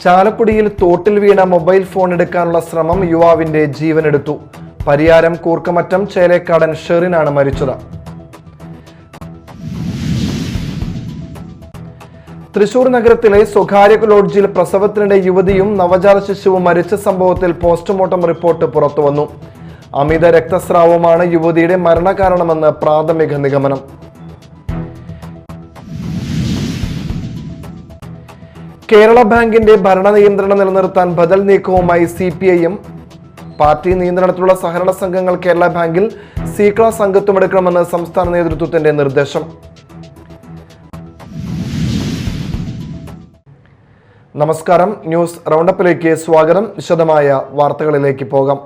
ചാലക്കുടിയിൽ തോട്ടിൽ വീണ mobile phone എടുക്കാനുള്ള ശ്രമം യുവാവിന്റെ ജീവനെടുത്തു. പരിയാരം കൂർക്കമറ്റം ചേലേക്കാടൻ ഷെറിനാണ് മരിച്ചത്. തൃശൂർ നഗരത്തിലെ സ്വകാര്യ ലോഡ്ജിൽ പ്രസവത്തിനിടെ യുവതിയും നവജാത ശിശുവും മരിച്ച സംഭവത്തിൽ പോസ്റ്റ്മോർട്ടം റിപ്പോർട്ട് പുറത്തുവന്നു. അമിത രക്തസ്രാവമാണ് യുവതിയുടെ മരണകാരണമെന്ന് പ്രാഥമിക നിഗമനം. കേരള ബാങ്കിന്റെ ഭരണ നിയന്ത്രണം നിലനിർത്താൻ ബദൽ നീക്കവുമായി CPIM. പാർട്ടി നിയന്ത്രണത്തിലുള്ള സഹകരണ സംഘങ്ങൾ കേരള ബാങ്കിൽ C ക്ലാസ് അംഗത്വം എടുക്കണമെന്ന് സംസ്ഥാന നേതൃത്വത്തിന്റെ നിർദ്ദേശം. നമസ്കാരം, ന്യൂസ് റൗണ്ടപ്പിലേക്ക് സ്വാഗതം. വിശദമായ വാർത്തകളിലേക്ക് പോകാം.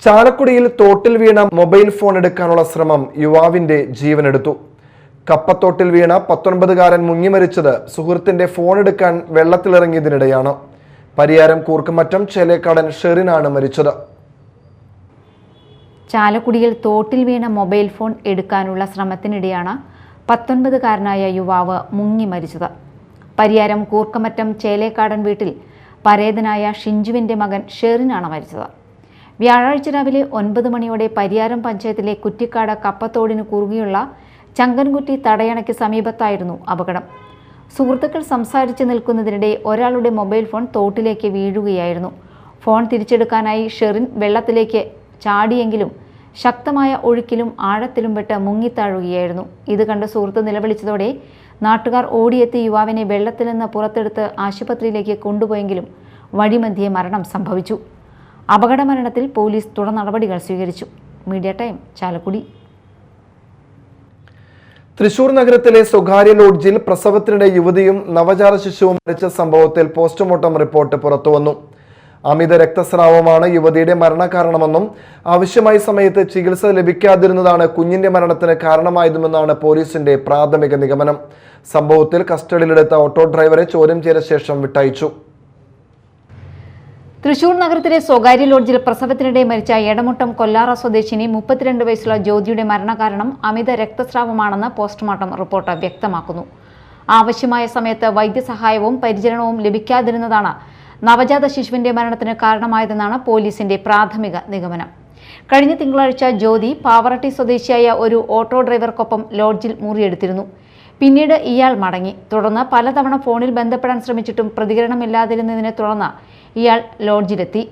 ചാലക്കുടിയിൽ തോട്ടിൽ വീണ മൊബൈൽ ഫോൺ എടുക്കാനുള്ള ശ്രമം യുവാവിന്റെ ജീവനെടുത്തു. കപ്പത്തോട്ടിൽ വീണ 19-കാരൻ മുങ്ങിമരിച്ചത് സുഹൃത്തിന്റെ ഫോൺ എടുക്കാൻ വെള്ളത്തിലിറങ്ങിയതിനിടെയാണ്. പരിയാരം കൂർക്കമറ്റം ചേലേക്കാടൻ ഷെറിനാണ് മരിച്ചത്. ചാലക്കുടിയിൽ തോട്ടിൽ വീണ മൊബൈൽ ഫോൺ എടുക്കാനുള്ള ശ്രമത്തിനിടെയാണ് 19-കാരനായ യുവാവ് മുങ്ങി മരിച്ചത്. പരിയാരം കൂർക്കമറ്റം ചേലേക്കാടൻ വീട്ടിൽ പരേതനായ ഷിഞ്ചുവിന്റെ മകൻ ഷെറിനാണ് മരിച്ചത്. വ്യാഴാഴ്ച രാവിലെ 9 മണിയോടെ പരിയാരം പഞ്ചായത്തിലെ കുറ്റിക്കാട് കപ്പത്തോടിന് കുറുകെയുള്ള ചങ്കൻകുറ്റി തടയണയ്ക്ക് സമീപത്തായിരുന്നു അപകടം. സുഹൃത്തുക്കൾ സംസാരിച്ചു നിൽക്കുന്നതിനിടെ ഒരാളുടെ മൊബൈൽ ഫോൺ തോട്ടിലേക്ക് വീഴുകയായിരുന്നു. ഫോൺ തിരിച്ചെടുക്കാനായി ഷെറിൻ വെള്ളത്തിലേക്ക് ചാടിയെങ്കിലും ശക്തമായ ഒഴുക്കിലും ആഴത്തിലും പെട്ട് മുങ്ങിത്താഴുകയായിരുന്നു. ഇത് കണ്ട് സുഹൃത്ത് നിലവിളിച്ചതോടെ നാട്ടുകാർ ഓടിയെത്തി യുവാവിനെ വെള്ളത്തിൽ നിന്ന് പുറത്തെടുത്ത് ആശുപത്രിയിലേക്ക് കൊണ്ടുപോയെങ്കിലും വഴിമധ്യേ മരണം സംഭവിച്ചു. അപകട മരണത്തിൽ പോലീസ് തുടർ നടപടികൾ സ്വീകരിച്ചു. Media time, Chalakudy. തൃശൂർ നഗരത്തിലെ സ്വകാര്യ ലോഡ്ജിൽ പ്രസവത്തിനിടെ യുവതിയും നവജാത ശിശുവും മരിച്ച സംഭവത്തിൽ പോസ്റ്റ്മോർട്ടം റിപ്പോർട്ട് പുറത്തുവന്നു. അമിത രക്തസ്രാവമാണ് യുവതിയുടെ മരണകാരണമെന്നും ആവശ്യമായ സമയത്ത് ചികിത്സ ലഭിക്കാതിരുന്നതാണ് കുഞ്ഞിന്റെ മരണത്തിന് കാരണമായതുമെന്നാണ് പോലീസിന്റെ പ്രാഥമിക നിഗമനം. സംഭവത്തിൽ കസ്റ്റഡിയിലെടുത്ത ഓട്ടോ ഡ്രൈവറെ ചോദ്യം ചെയ്ത ശേഷം വിട്ടയച്ചു. തൃശൂർ നഗരത്തിലെ സ്വകാര്യ ലോഡ്ജിൽ പ്രസവത്തിനിടെ മരിച്ച എടമുട്ടം കൊല്ലാറ സ്വദേശിനി 32 വയസ്സുള്ള ജ്യോതിയുടെ മരണകാരണം അമിത രക്തസ്രാവമാണെന്ന് പോസ്റ്റ്മോർട്ടം റിപ്പോർട്ട് വ്യക്തമാക്കുന്നു. ആവശ്യമായ സമയത്ത് വൈദ്യസഹായവും പരിചരണവും ലഭിക്കാതിരുന്നതാണ് നവജാത ശിശുവിന്റെ മരണത്തിന് കാരണമായതെന്നാണ് പോലീസിന്റെ പ്രാഥമിക നിഗമനം. കഴിഞ്ഞ തിങ്കളാഴ്ച ജ്യോതി പാവറട്ടി സ്വദേശിയായ ഒരു ഓട്ടോ ഡ്രൈവർക്കൊപ്പം ലോഡ്ജിൽ മുറിയെടുത്തിരുന്നു. പിന്നീട് ഇയാൾ മടങ്ങി. തുടർന്ന് പലതവണ ഫോണിൽ ബന്ധപ്പെടാൻ ശ്രമിച്ചിട്ടും പ്രതികരണമില്ലാതിരുന്നതിനെ തുടർന്ന് ഇയാൾ ലോഡ്ജിലെത്തി.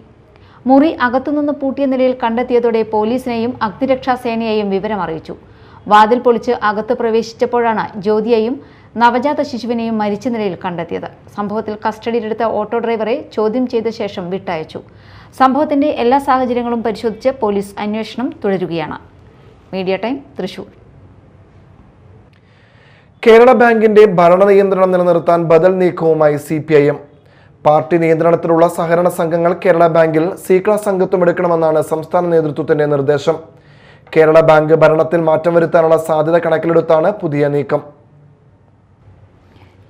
മുറി അകത്തുനിന്ന് പൂട്ടിയ നിലയിൽ കണ്ടെത്തിയതോടെ പോലീസിനെയും അഗ്നിരക്ഷാസേനയെയും വിവരമറിയിച്ചു. വാതിൽ പൊളിച്ച് അകത്ത് പ്രവേശിച്ചപ്പോഴാണ് ജ്യോതിയെയും നവജാത ശിശുവിനെയും മരിച്ച നിലയിൽ കണ്ടെത്തിയത്. സംഭവത്തിൽ കസ്റ്റഡിയിലെടുത്ത ഓട്ടോ ഡ്രൈവറെ ചോദ്യം ചെയ്ത ശേഷം വിട്ടയച്ചു. സംഭവത്തിന്റെ എല്ലാ സാഹചര്യങ്ങളും പരിശോധിച്ച് പോലീസ് അന്വേഷണം തുടരുകയാണ്. Media time, Thrissur. കേരള ബാങ്കിന്റെ ഭരണ നിയന്ത്രണം നിലനിർത്താൻ ബദൽ നീക്കവുമായി CPIM. പാർട്ടി നിയന്ത്രണത്തിലുള്ള സഹകരണ സംഘങ്ങൾ കേരള ബാങ്കിൽ C ക്ലാസ് അംഗത്വം എടുക്കണമെന്നാണ് സംസ്ഥാന നേതൃത്വത്തിന്റെ നിർദ്ദേശം. കേരള ബാങ്ക് ഭരണത്തിൽ മാറ്റം വരുത്താനുള്ള സാധ്യത കണക്കിലെടുത്താണ് പുതിയ നീക്കം.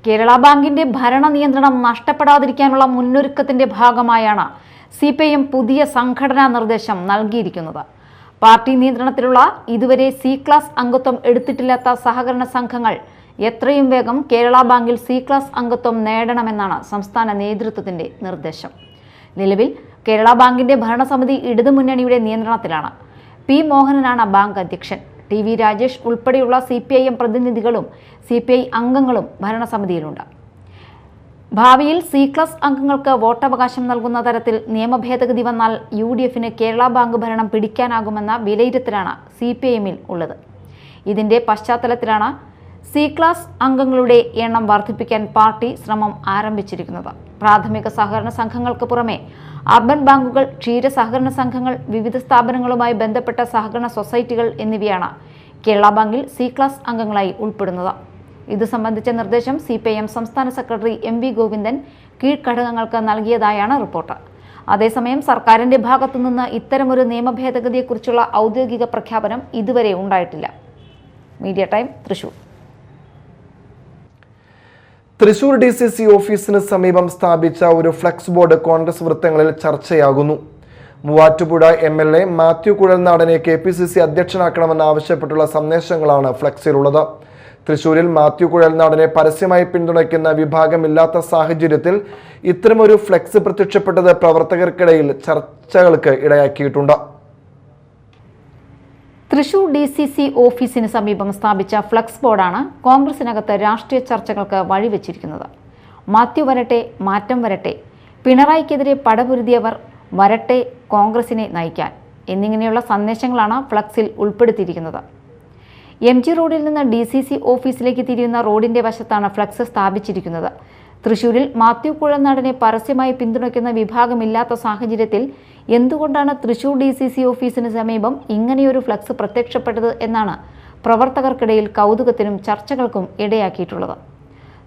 കേരള ബാങ്കിന്റെ ഭരണ നിയന്ത്രണം നഷ്ടപ്പെടാതിരിക്കാനുള്ള മുന്നൊരുക്കത്തിന്റെ ഭാഗമായാണ് CPIM പുതിയ സംഘടനാ നിർദ്ദേശം നൽകിയിരിക്കുന്നത്. പാർട്ടി നിയന്ത്രണത്തിലുള്ള ഇതുവരെ C ക്ലാസ് അംഗത്വം എടുത്തിട്ടില്ലാത്ത സഹകരണ സംഘങ്ങൾ എത്രയും വേഗം കേരള ബാങ്കിൽ C ക്ലാസ് അംഗത്വം നേടണമെന്നാണ് സംസ്ഥാന നേതൃത്വത്തിന്റെ നിർദ്ദേശം. നിലവിൽ കേരള ബാങ്കിന്റെ ഭരണസമിതി ഇടതുമുന്നണിയുടെ നിയന്ത്രണത്തിലാണ്. P മോഹനനാണ് ബാങ്ക് അധ്യക്ഷൻ. TV രാജേഷ് ഉൾപ്പെടെയുള്ള CPIM പ്രതിനിധികളും CPI അംഗങ്ങളും ഭരണസമിതിയിലുണ്ട്. ഭാവിയിൽ C ക്ലാസ് അംഗങ്ങൾക്ക് വോട്ടവകാശം നൽകുന്ന തരത്തിൽ നിയമഭേദഗതി വന്നാൽ UDFന് കേരള ബാങ്ക് ഭരണം പിടിക്കാനാകുമെന്ന വിലയിരുത്തലാണ് CPIMൽ ഉള്ളത്. ഇതിന്റെ പശ്ചാത്തലത്തിലാണ് C ക്ലാസ് അംഗങ്ങളുടെ എണ്ണം വർദ്ധിപ്പിക്കാൻ പാർട്ടി ശ്രമം ആരംഭിച്ചിരിക്കുന്നത്. പ്രാഥമിക സഹകരണ സംഘങ്ങൾക്ക് പുറമെ അർബൻ ബാങ്കുകൾ, ക്ഷീര സഹകരണ സംഘങ്ങൾ, വിവിധ സ്ഥാപനങ്ങളുമായി ബന്ധപ്പെട്ട സഹകരണ സൊസൈറ്റികൾ എന്നിവയാണ് കേരള ബാങ്കിൽ C ക്ലാസ് അംഗങ്ങളായി ഉൾപ്പെടുന്നത്. ഇത് സംബന്ധിച്ച നിർദ്ദേശം CPIM സംസ്ഥാന സെക്രട്ടറി MV ഗോവിന്ദൻ കീഴ്ഘടകങ്ങൾക്ക് നൽകിയതായാണ് റിപ്പോർട്ട്. അതേസമയം സർക്കാരിന്റെ ഭാഗത്തുനിന്ന് ഇത്തരമൊരു നിയമഭേദഗതിയെക്കുറിച്ചുള്ള ഔദ്യോഗിക പ്രഖ്യാപനം ഇതുവരെ ഉണ്ടായിട്ടില്ല. Media time, Thrissur. Thrissur DCC ഓഫീസിന് സമീപം സ്ഥാപിച്ച ഒരു ഫ്ലെക്സ് ബോർഡ് കോൺഗ്രസ് വൃത്തങ്ങളിൽ ചർച്ചയാകുന്നു. മൂവാറ്റുപുഴ MLA മാത്യു കുഴൽനാടനെ KPCC അധ്യക്ഷനാക്കണമെന്ന് ആവശ്യപ്പെട്ടുള്ള സന്ദേശങ്ങളാണ് ഫ്ലെക്സിലുള്ളത്. തൃശൂരിൽ മാത്യു കുഴൽനാടനെ പരസ്യമായി പിന്തുണയ്ക്കുന്ന വിഭാഗമില്ലാത്ത സാഹചര്യത്തിൽ ഇത്തരമൊരു ഫ്ലെക്സ് പ്രത്യക്ഷപ്പെട്ടത് പ്രവർത്തകർക്കിടയിൽ ചർച്ചകൾക്ക് ഇടയാക്കിയിട്ടുണ്ട്. തൃശൂർ DCC ഓഫീസിന് സമീപം സ്ഥാപിച്ച ഫ്ലക്സ് ബോർഡാണ് കോൺഗ്രസിനകത്ത് രാഷ്ട്രീയ ചർച്ചകൾക്ക് വഴിവെച്ചിരിക്കുന്നത്. മാത്യു വരട്ടെ, മാറ്റം വരട്ടെ, പിണറായിക്കെതിരെ പടപൊരുതിയവർ വരട്ടെ, കോൺഗ്രസിനെ നയിക്കാൻ എന്നിങ്ങനെയുള്ള സന്ദേശങ്ങളാണ് ഫ്ലക്സിൽ ഉൾപ്പെടുത്തിയിരിക്കുന്നത്. MG റോഡിൽ നിന്ന് DCC ഓഫീസിലേക്ക് തിരിയുന്ന റോഡിന്റെ വശത്താണ് ഫ്ലക്സ് സ്ഥാപിച്ചിരിക്കുന്നത്. തൃശൂരിൽ മാത്യു കുഴൽനാടനെ പരസ്യമായി പിന്തുണയ്ക്കുന്ന വിഭാഗമില്ലാത്ത സാഹചര്യത്തിൽ എന്തുകൊണ്ടാണ് തൃശൂർ DCC ഓഫീസിന് സമീപം ഇങ്ങനെയൊരു ഫ്ലക്സ് പ്രത്യക്ഷപ്പെട്ടത് എന്നാണ് പ്രവർത്തകർക്കിടയിൽ കൗതുകത്തിനും ചർച്ചകൾക്കും ഇടയാക്കിയിട്ടുള്ളത്.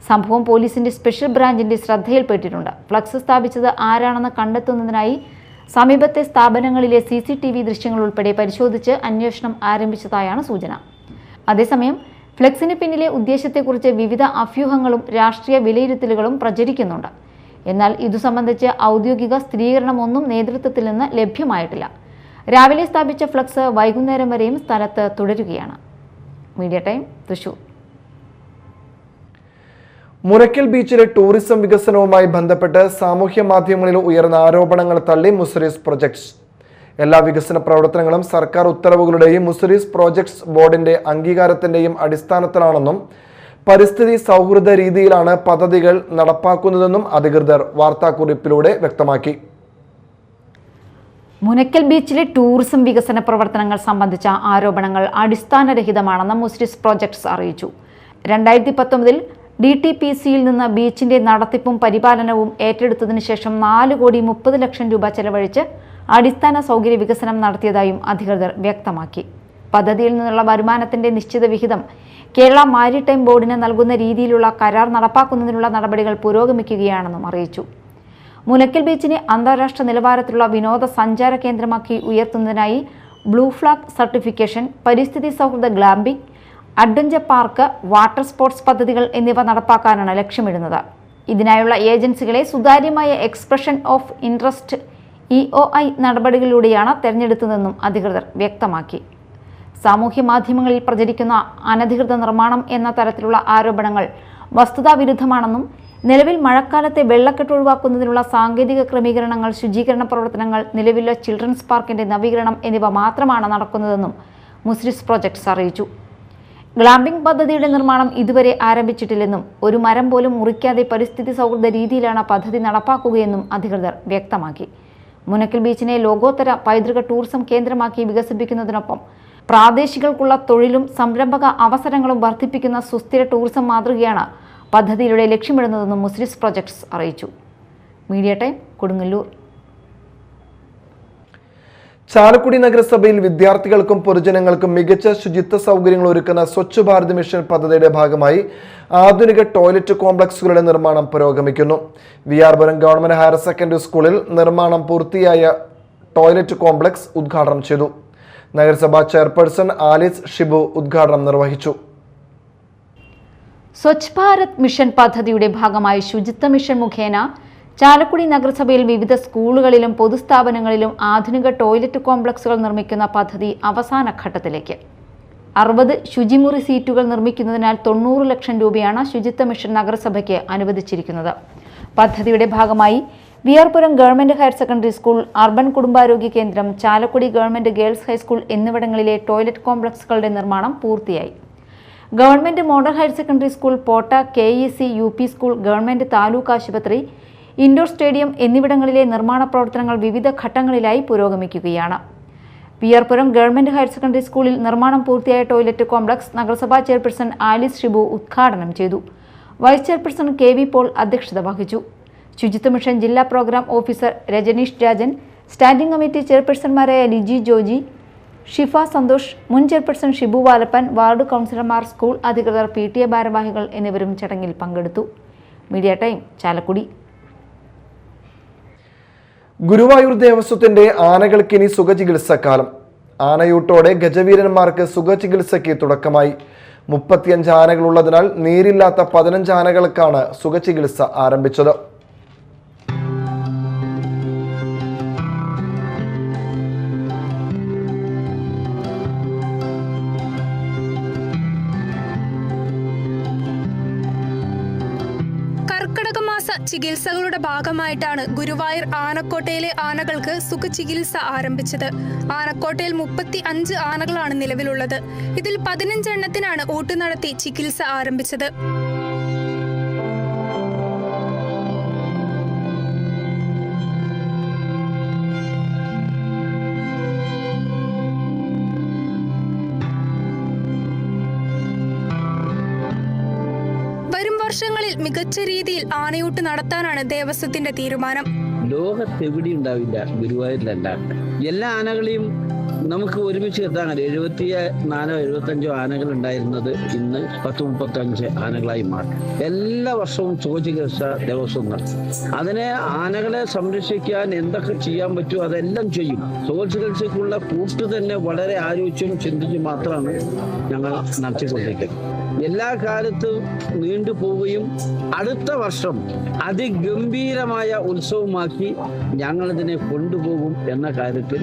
സംഭവം പോലീസിന്റെ സ്പെഷ്യൽ ബ്രാഞ്ചിന്റെ ശ്രദ്ധയിൽപ്പെട്ടിട്ടുണ്ട്. ഫ്ലക്സ് സ്ഥാപിച്ചത് ആരാണെന്ന് കണ്ടെത്തുന്നതിനായി സമീപത്തെ സ്ഥാപനങ്ങളിലെ CCTV ദൃശ്യങ്ങൾ ഉൾപ്പെടെ പരിശോധിച്ച് അന്വേഷണം ആരംഭിച്ചതായാണ് സൂചന. അതേസമയം ഫ്ലെക്സിന് പിന്നിലെ ഉദ്ദേശത്തെക്കുറിച്ച് വിവിധ അഭ്യൂഹങ്ങളും രാഷ്ട്രീയ വിലയിരുത്തലുകളും പ്രചരിക്കുന്നുണ്ട്. എന്നാൽ ഇതു സംബന്ധിച്ച് ഔദ്യോഗിക സ്ഥിരീകരണമൊന്നും നേതൃത്വത്തിൽ നിന്ന് ലഭ്യമായിട്ടില്ല. രാവിലെ സ്ഥാപിച്ച ഫ്ലക്സ് വൈകുന്നേരം വരെയും സ്ഥലത്ത് തുടരുകയാണ്. Media time, Thrissur. മുനക്കൽ ബീച്ചിലെ ടൂറിസം വികസനവുമായി ബന്ധപ്പെട്ട് സാമൂഹ്യ മാധ്യമങ്ങളിൽ ഉയർന്ന ആരോപണങ്ങൾ തള്ളി മുസിരീസ് പ്രൊജക്ട്സ്. എല്ലാ വികസന പ്രവർത്തനങ്ങളും സർക്കാർ ഉത്തരവുകളുടെയും മുസിരീസ് പ്രോജക്ട്സ് ബോർഡിന്റെ അംഗീകാരത്തിന്റെയും അടിസ്ഥാനത്തിലാണെന്നും പരിസ്ഥിതി സൗഹൃദ രീതിയിലാണ് പദ്ധതികൾ നടപ്പാക്കുന്നതെന്നും അധികൃതർ വാർത്താക്കുറിപ്പിലൂടെ വ്യക്തമാക്കി. മുനക്കൽ ബീച്ചിലെ ടൂറിസം വികസന പ്രവർത്തനങ്ങൾ സംബന്ധിച്ച ആരോപണങ്ങൾ അടിസ്ഥാനരഹിതമാണെന്ന് മുസിരീസ് പ്രോജക്ട്സ് അറിയിച്ചു. 2019 DTPCയിൽ നിന്ന് ബീച്ചിന്റെ നടത്തിപ്പും പരിപാലനവും ഏറ്റെടുത്തതിനു ശേഷം 4,30,00,000 രൂപ ചെലവഴിച്ച് അടിസ്ഥാന സൗകര്യ വികസനം നടത്തിയതായും അധികൃതർ വ്യക്തമാക്കി. പദ്ധതിയിൽ നിന്നുള്ള വരുമാനത്തിന്റെ നിശ്ചിത വിഹിതം കേരള മാരിടൈം ബോർഡിന് നൽകുന്ന രീതിയിലുള്ള കരാർ നടപ്പാക്കുന്നതിനുള്ള നടപടികൾ പുരോഗമിക്കുകയാണെന്നും അറിയിച്ചു. മുനക്കൽ ബീച്ചിനെ അന്താരാഷ്ട്ര നിലവാരത്തിലുള്ള വിനോദസഞ്ചാര കേന്ദ്രമാക്കി ഉയർത്തുന്നതിനായി ബ്ലൂ ഫ്ലാഗ് സർട്ടിഫിക്കേഷൻ, പരിസ്ഥിതി സൗഹൃദ glamping, adventure park, water sports പദ്ധതികൾ എന്നിവ നടപ്പാക്കാനാണ് ലക്ഷ്യമിടുന്നത്. ഇതിനായുള്ള ഏജൻസികളെ സുതാര്യമായ എക്സ്പ്രഷൻ ഓഫ് ഇൻട്രസ്റ്റ് EOI നടപടികളിലൂടെയാണ് തെരഞ്ഞെടുത്തതെന്നും അധികൃതർ വ്യക്തമാക്കി. സാമൂഹ്യ മാധ്യമങ്ങളിൽ പ്രചരിക്കുന്ന അനധികൃത നിർമ്മാണം എന്ന തരത്തിലുള്ള ആരോപണങ്ങൾ വസ്തുതാവിരുദ്ധമാണെന്നും നിലവിൽ മഴക്കാലത്തെ വെള്ളക്കെട്ട് ഒഴിവാക്കുന്നതിനുള്ള സാങ്കേതിക ക്രമീകരണങ്ങൾ, ശുചീകരണ പ്രവർത്തനങ്ങൾ, നിലവിലെ ചിൽഡ്രൻസ് പാർക്കിന്റെ നവീകരണം എന്നിവ മാത്രമാണ് നടക്കുന്നതെന്നും മുസിരീസ് പ്രോജക്ട്സ് അറിയിച്ചു. ഗ്ലാമ്പിംഗ് പദ്ധതിയുടെ നിർമ്മാണം ഇതുവരെ ആരംഭിച്ചിട്ടില്ലെന്നും ഒരു മരം പോലും മുറിക്കാതെ പരിസ്ഥിതി സൗഹൃദ രീതിയിലാണ് പദ്ധതി നടപ്പാക്കുകയെന്നും അധികൃതർ വ്യക്തമാക്കി. മുനക്കൽ ബീച്ചിനെ ലോകോത്തര പൈതൃക ടൂറിസം കേന്ദ്രമാക്കി വികസിപ്പിക്കുന്നതിനൊപ്പം പ്രാദേശികർക്കുള്ള തൊഴിലും സംരംഭക അവസരങ്ങളും വർദ്ധിപ്പിക്കുന്ന സുസ്ഥിര ടൂറിസം മാതൃകയാണ് പദ്ധതിയിലൂടെ ലക്ഷ്യമിടുന്നതെന്നും മുസിരീസ് പ്രോജക്ട്സ് അറിയിച്ചു. Media time, Kodungallur. ചാലക്കുടി നഗരസഭയിൽ വിദ്യാർത്ഥികൾക്കും പൊതുജനങ്ങൾക്കും മികച്ച ശുചിത്വ സൗകര്യങ്ങൾ ഒരുക്കുന്ന സ്വച്ഛ് ഭാരത് മിഷൻ പദ്ധതിയുടെ ഭാഗമായി ആധുനിക ടോയ്ലറ്റ് കോംപ്ലക്സുകളുടെ നിർമ്മാണം പുരോഗമിക്കുന്നു. വിയാർപുരം ഗവൺമെന്റ് ഹയർ സെക്കൻഡറി സ്കൂളിൽ നിർമ്മാണം പൂർത്തിയായ ടോയ്ലറ്റ് കോംപ്ലക്സ് ഉദ്ഘാടനം ചെയ്തു. നഗരസഭാ ചെയർപേഴ്സൺ ആലിസ് ഷിബു ഉദ്ഘാടനം നിർവഹിച്ചു. സ്വച്ഛ് ഭാരത് മിഷൻ പദ്ധതിയുടെ ഭാഗമായി ശുചിത്വ മിഷൻ മുഖേന ചാലക്കുടി നഗരസഭയിൽ വിവിധ സ്കൂളുകളിലും പൊതുസ്ഥാപനങ്ങളിലും ആധുനിക ടോയ്ലറ്റ് കോംപ്ലക്സുകൾ നിർമ്മിക്കുന്ന പദ്ധതി അവസാന ഘട്ടത്തിലേക്ക്. 60 ശുചിമുറി സീറ്റുകൾ നിർമ്മിക്കുന്നതിനാൽ 90 ലക്ഷം രൂപയാണ് ശുചിത്വ മിഷൻ നഗരസഭയ്ക്ക് അനുവദിച്ചിരിക്കുന്നത്. പദ്ധതിയുടെ ഭാഗമായി Viyarpuram government higher secondary school, urban കുടുംബാരോഗ്യ കേന്ദ്രം, ചാലക്കുടി ഗവൺമെന്റ് ഗേൾസ് ഹൈസ്കൂൾ എന്നിവിടങ്ങളിലെ ടോയ്ലറ്റ് കോംപ്ലക്സുകളുടെ നിർമ്മാണം പൂർത്തിയായി. Government model higher secondary school, Potta KEC UP school, government taluk ആശുപത്രി, ഇൻഡോർ സ്റ്റേഡിയം എന്നിവിടങ്ങളിലെ നിർമ്മാണ പ്രവർത്തനങ്ങൾ വിവിധ ഘട്ടങ്ങളിലായി പുരോഗമിക്കുകയാണ്. വിയർപുരം ഗവൺമെന്റ് ഹയർ സെക്കൻഡറി സ്കൂളിൽ നിർമ്മാണം പൂർത്തിയായ ടോയ്ലറ്റ് കോംപ്ലക്സ് നഗരസഭാ ചെയർപേഴ്സൺ ആലിസ് ഷിബു ഉദ്ഘാടനം ചെയ്തു. വൈസ് ചെയർപേഴ്സൺ KV പോൾ അധ്യക്ഷത വഹിച്ചു. ശുചിത്വ മിഷൻ ജില്ലാ programme officer Rajneesh Rajan, standing committee ചെയർപേഴ്സൺമാരായ ലിജി ജോജി, ഷിഫ സന്തോഷ്, മുൻ ചെയർപേഴ്സൺ ഷിബു വാലപ്പൻ, വാർഡ് കൗൺസിലർമാർ, സ്കൂൾ അധികൃതർ, PTA ഭാരവാഹികൾ എന്നിവരും ചടങ്ങിൽ പങ്കെടുത്തു. Media time, Chalakudy. ഗുരുവായൂർ ദേവസ്വത്തിന്റെ ആനകൾക്കിനി സുഖചികിത്സക്കാലം. ആനയൂട്ടോടെ ഗജവീരന്മാർക്ക് സുഖചികിത്സയ്ക്ക് തുടക്കമായി. 35 ആനകളുള്ളതിനാൽ നീരില്ലാത്ത 15 ആനകൾക്കാണ് സുഖചികിത്സ ആരംഭിച്ചത്. ചികിത്സകളുടെ ഭാഗമായിട്ടാണ് ഗുരുവായൂർ ആനക്കോട്ടയിലെ ആനകൾക്ക് സുഖചികിത്സ ആരംഭിച്ചത്. ആനക്കോട്ടയിൽ 35 ആനകളാണ് നിലവിലുള്ളത്. ഇതിൽ 15 എണ്ണത്തിനാണ് ഊട്ട് നടത്തി ചികിത്സ ആരംഭിച്ചത്. വരും വർഷങ്ങളിൽ മികച്ച രീതിയിൽ ആനയൂട്ട് നടത്താനാണ് ദേവസ്വത്തിന്റെ തീരുമാനം. ലോകത്തെവിടെ ഉണ്ടാവില്ല, ഗുരുവായൂരിലല്ല. എല്ലാ ആനകളെയും നമുക്ക് ഒരുമിച്ച് എത്താൻ 74-75 ആനകൾ ഉണ്ടായിരുന്നത് ഇന്ന് 10-35 ആനകളായി മാറി. എല്ലാ വർഷവും സുഖചികിത്സ ദേവസ്വം നടത്തും. അതിനെ ആനകളെ സംരക്ഷിക്കാൻ എന്തൊക്കെ ചെയ്യാൻ പറ്റുമോ അതെല്ലാം ചെയ്യും. സുഖചികിത്സയ്ക്കുള്ള കൂട്ട് തന്നെ വളരെ ആലോചിച്ചും ചിന്തിച്ചും മാത്രമാണ് ഞങ്ങൾ നടത്തിക്കൊണ്ടിരിക്കുന്നത്. എല്ലാ കാലത്തും നീണ്ടുപോവുകയും അടുത്ത വർഷം അതിഗംഭീരമായ ഉത്സവമാക്കി ഞങ്ങളിതിനെ കൊണ്ടുപോകും എന്ന കാര്യത്തിൽ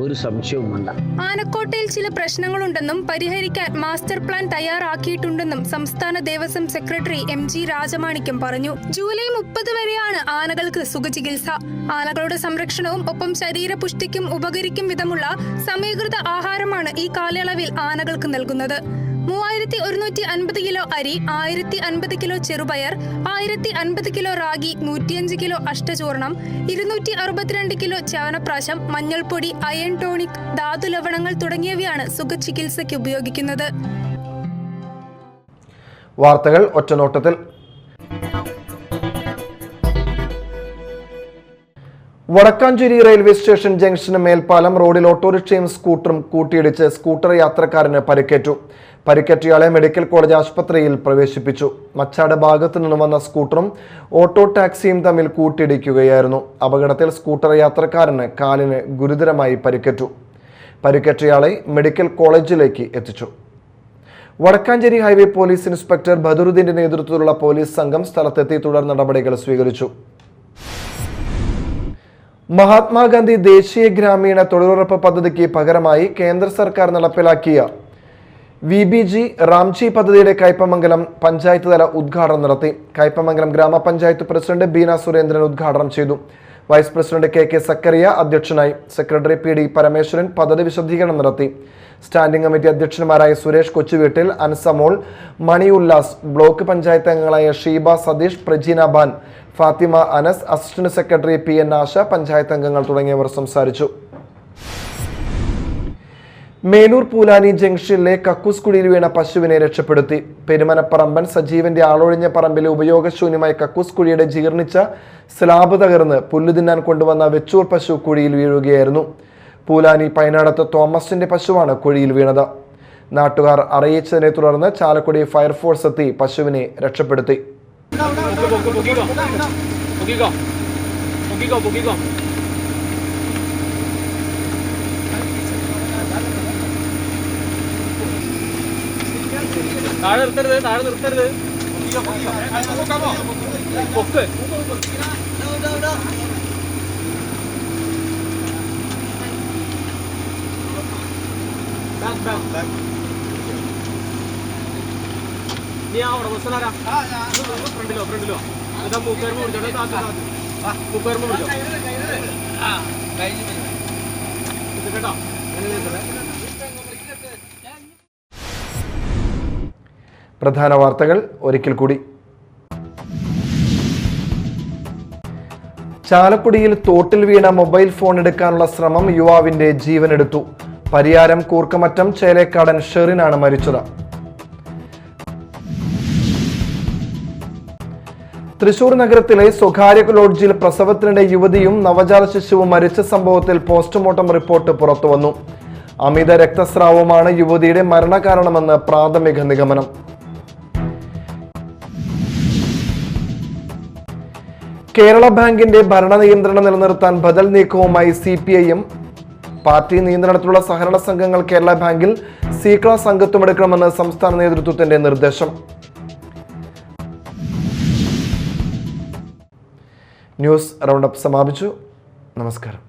ഒരു സംശയവുമല്ല. ആനക്കോട്ടയിൽ ചില പ്രശ്നങ്ങളുണ്ടെന്നും പരിഹരിക്കാൻ മാസ്റ്റർ പ്ലാൻ തയ്യാറാക്കിയിട്ടുണ്ടെന്നും സംസ്ഥാന ദേവസ്വം സെക്രട്ടറി MG രാജമാണിക്യം പറഞ്ഞു. ജൂലൈ 30 വരെയാണ് ആനകൾക്ക് സുഖചികിത്സ. ആനകളുടെ സംരക്ഷണവും ഒപ്പം ശരീരപുഷ്ടിക്കും ഉപകരിക്കും വിധമുള്ള സമീകൃത ആഹാരമാണ് ഈ കാലയളവിൽ ആനകൾക്ക് നൽകുന്നത്. 3150 കിലോ അരി, 1050 കിലോ ചെറുപയർ, 1050 കിലോ റാഗി, 105 കിലോ അഷ്ടചൂർണം, 262 കിലോ ചാവനപ്രാശം, മഞ്ഞൾപ്പൊടി, അയൺ ടോണിക്, ധാതു ലവണങ്ങൾ തുടങ്ങിയവയാണ് സുഖചികിത്സയ്ക്ക് ഉപയോഗിക്കുന്നത്. വാർത്തകൾ ഒറ്റനോട്ടത്തിൽ. വടക്കാഞ്ചേരി റെയിൽവേ സ്റ്റേഷൻ ജംഗ്ഷന് മേൽപ്പാലം റോഡിൽ ഓട്ടോറിക്ഷയും സ്കൂട്ടറും കൂട്ടിയിടിച്ച് സ്കൂട്ടർ യാത്രക്കാരന് പരിക്കേറ്റു. പരിക്കേറ്റയാളെ മെഡിക്കൽ കോളേജ് ആശുപത്രിയിൽ പ്രവേശിപ്പിച്ചു. മച്ചാട് ഭാഗത്തു നിന്നും വന്ന സ്കൂട്ടറും ഓട്ടോ ടാക്സിയും തമ്മിൽ കൂട്ടിയിടിക്കുകയായിരുന്നു. അപകടത്തിൽ സ്കൂട്ടർ യാത്രക്കാരന് കാലിന് ഗുരുതരമായി പരിക്കേറ്റു. പരിക്കേറ്റയാളെ മെഡിക്കൽ കോളേജിലേക്ക് എത്തിച്ചു. വടക്കാഞ്ചേരി ഹൈവേ പോലീസ് ഇൻസ്പെക്ടർ ബദറുദ്ദീന്റെ നേതൃത്വത്തിലുള്ള പോലീസ് സംഘം സ്ഥലത്തെത്തി തുടർ നടപടികൾ സ്വീകരിച്ചു. മഹാത്മാഗാന്ധി ദേശീയ ഗ്രാമീണ തൊഴിലുറപ്പ് പദ്ധതിക്ക് പകരമായി കേന്ദ്ര സർക്കാർ നടപ്പിലാക്കിയ VBG റാംജി പദ്ധതിയുടെ കയ്പമംഗലം പഞ്ചായത്ത് തല ഉദ്ഘാടനം നടത്തി. കയ്പമംഗലം ഗ്രാമപഞ്ചായത്ത് പ്രസിഡന്റ് ബീന സുരേന്ദ്രൻ ഉദ്ഘാടനം ചെയ്തു. വൈസ് പ്രസിഡന്റ് KK സക്കറിയ അധ്യക്ഷനായി. സെക്രട്ടറി PD പരമേശ്വരൻ പദ്ധതി വിശദീകരണം നടത്തി. സ്റ്റാൻഡിംഗ് കമ്മിറ്റി അധ്യക്ഷന്മാരായ സുരേഷ് കൊച്ചുവീട്ടിൽ, അൻസമോൾ, മണി ഉല്ലാസ്, ബ്ലോക്ക് പഞ്ചായത്ത് അംഗങ്ങളായ Sheeba Satheesh, Prajeena Ban, Fathima Anas, assistant secretary PN Asha, panchayat അംഗങ്ങൾ തുടങ്ങിയവർ സംസാരിച്ചു. മേനൂർ പൂലാനി ജംഗ്ഷനിലെ കക്കൂസ് കുഴിയിൽ വീണ പശുവിനെ രക്ഷപ്പെടുത്തി. പെരുമനപ്പറമ്പൻ സജീവന്റെ ആളൊഴിഞ്ഞ പറമ്പിലെ ഉപയോഗശൂന്യമായ കക്കൂസ് കുഴിയുടെ ജീർണിച്ച സ്ലാബ് തകർന്ന് പുല്ല് തിന്നാൻ കൊണ്ടുവന്ന വെച്ചൂർ പശു കുഴിയിൽ വീഴുകയായിരുന്നു. പൂലാനി പൈനാടത്ത് തോമസിന്റെ പശുവാണ് കുഴിയിൽ വീണത്. നാട്ടുകാർ അറിയിച്ചതിനെ തുടർന്ന് ചാലക്കുടി ഫയർഫോഴ്സ് എത്തി പശുവിനെ രക്ഷപ്പെടുത്തി. താഴെ നിർത്തരുത്. നീ ആ ഉടമസ്ഥനാരാ? ഫ്രണ്ടിലോ ഇതാ മൂപ്പേർമ പിടിച്ചോട്ടെ. മൂപ്പേർമ പിടിച്ചോ കേട്ടോ. പ്രധാന വാർത്തകൾ ഒരിക്കൽ കൂടി. ചാലക്കുടിയിൽ തോട്ടിൽ വീണ മൊബൈൽ ഫോൺ എടുക്കാനുള്ള ശ്രമം യുവാവിന്റെ ജീവനെടുത്തു. പരിയാരം കൂർക്കമറ്റം ചേലേക്കാടൻ ഷെറിനാണ് മരിച്ചത്. തൃശൂർ നഗരത്തിലെ സ്വകാര്യ ലോഡ്ജിൽ പ്രസവത്തിനിടെ യുവതിയും നവജാത ശിശുവും മരിച്ച സംഭവത്തിൽ പോസ്റ്റ്മോർട്ടം റിപ്പോർട്ട് പുറത്തുവന്നു. അമിത രക്തസ്രാവമാണ് യുവതിയുടെ മരണകാരണമെന്ന് പ്രാഥമിക നിഗമനം. കേരള ബാങ്കിന്റെ ഭരണ നിയന്ത്രണം നിലനിർത്താൻ ബദൽ നീക്കവുമായി CPIM. പാർട്ടി നിയന്ത്രണത്തിലുള്ള സഹകരണ സംഘങ്ങൾ കേരള ബാങ്കിൽ C ക്ലാസ് അംഗത്വം എടുക്കണമെന്ന് സംസ്ഥാന നേതൃത്വത്തിന്റെ നിർദ്ദേശം. ന്യൂസ് റൗണ്ടപ്പ് സമാപിച്ചു. നമസ്കാരം.